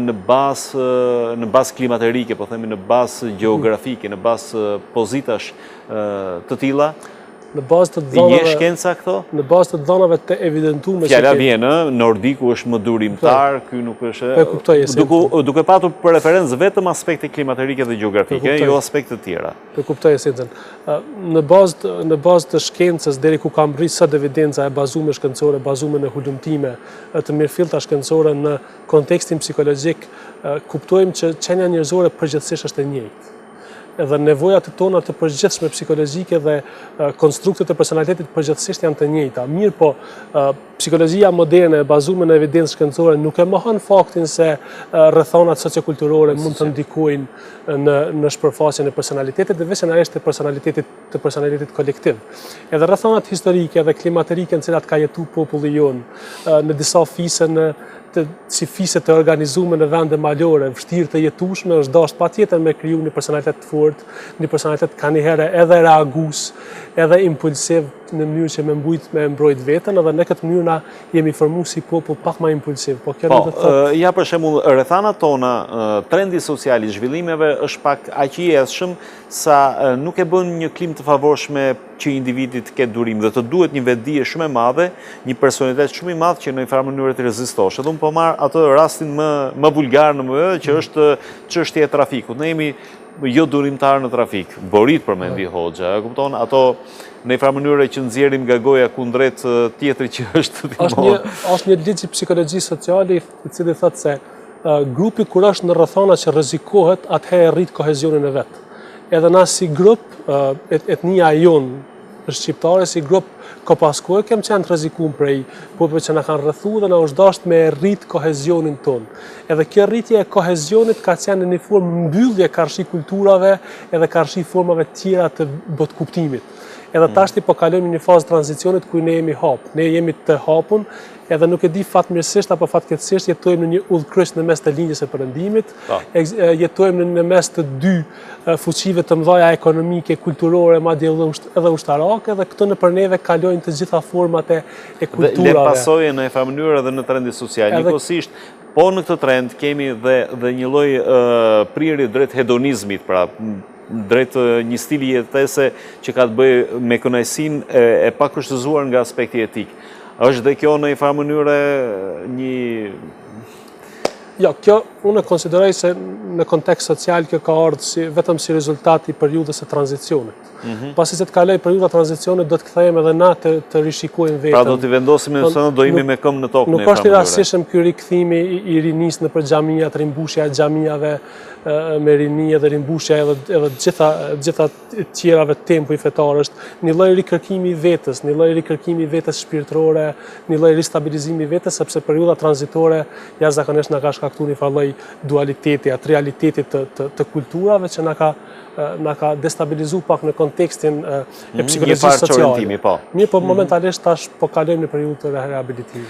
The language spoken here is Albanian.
në bazë klimaterike, po themi në bazë geografike, në bazë pozitash të tilla. Në bazë të dhënave, je shkenca këto? Në bazë të dhënave të evidentuara. Fjala vjen, Nordiku është më durimtar, ky nuk është. E kuptoj. Duke patur për referencë vetëm aspekte klimaterike dhe gjeografike, jo aspekte të tjera. E kuptoj esencën. Në bazë të shkencës deri ku kam rrit sot evidenca e bazuar shkencore, bazuar në hulumtime të mirëfillta shkencore në kontekstin psikologjik, kuptojmë që qenia njerëzore përgjithsisht është e njëjtë. Edhe nevojat tona të përgjithshme psikologjike dhe konstruktet e personalitetit përgjithsisht janë të njëjta. Mirë po, psikologjia moderne bazuar në evidencë shkencore nuk e mohon faktin se rrethonat sociokulturore mund të ndikojnë në shpërfaqjen e personalitetit dhe veçanërisht të personalitetit kolektiv. Edhe rrethonat historike dhe klimaterike në cilat ka jetuar populli jonë në disa fise si fise të organizuar në vende malore, vështirë të jetueshme, është dashur patjetër me kriju një personalitet të fortë, një personalitet kanjëherë edhe reagues, edhe impulsiv në mënyrë që me mbrojt veten, edhe në këtë mënyrë na jemi formuar si popull pak më impulsiv. Po kjo nuk do të thotë. Ja për shembull, rrethanat tona, trendi social i zhvillimeve është pak aq i jeshëm sa nuk e bën një klim të favorshme që individi të ketë durim dhe të duhet një vetdije shumë e madhe, një personalitet shumë i madh që në një farë mënyrë të rezistosh. Edhe unë po marr atë rastin më vulgar që është çështja e trafikut. Ne jemi jo durimtar në trafik. Borit përmendi Hoxha, e kupton? Ato në një farë mënyrë që nxjerrim nga goja kundrejt tjetrit që është Është një ligj i psikologjisë sociale i cili thotë se grupi kur është në rrethana që rrezikohet, atëherë rrit kohezionin e vet. Edhe na si grup, etnia jonë shqiptare, si grup kopaskoj, kem qenë të rrezikuar prej popujve që na kanë rrethuar dhe na është dashur me rrit kohezionin ton. Edhe kjo rritje e kohezionit ka qenë në një formë mbyllje karshi kulturave edhe karshi formave tjera të botkuptimit. Edhe tashti po kalojmë në një fazë tranzicionit ku ne jemi hap. Ne jemi të hapun, edhe nuk e di fatmirësisht apo fatkeqësisht jetojmë në një udhkryq në mes të linjës së perëndimit, jetojmë në mes të dy fuqive të mëdha ekonomike, kulturore, madje edhe ushtarake, dhe këto nëpër neve kalojnë të gjitha format e kulturave. Le pasojë në një farë mënyrë edhe në trendin social. Njëkohësisht, po në këtë trend kemi dhe një lloj prirje drejt hedonizmit, pra drejt një stili jetese që ka të bëjë me kënaqësinë e pakushtëzuar nga aspekti etik. Është dhe kjo në një farë mënyrë një... Jo, kjo unë e konsideroj se në kontekst social kjo ka ardhur vetëm si rezultat i periudhës së tranzicionit. Pasi se të kaloj periudha tranzicionit, do të kthehemi edhe na të rishikojmë vetëm. Pra do t'i vendosim do jemi me këmbë në tokë. Nuk është i rastishëm ky rikthimi i rinisë nëpër xhamijat, rimbushja e xhamijave me rini edhe rimbushja edhe gjitha tjerave tempuj fetar është një lloj rikërkimi i vetës, një lloj rikërkimi i vetës shpirtërore, një lloj ristabilizimi i vetës, sepse periudha tranzitore jashtëzakonisht na ka shkaktuar një lloj dualiteti, atë realitetit të kulturave që na ka destabilizuar pak në kontekstin e psikologjisë sociale. Mirë, po momentalisht tash po kalojmë në periudhë të rehabilitimit.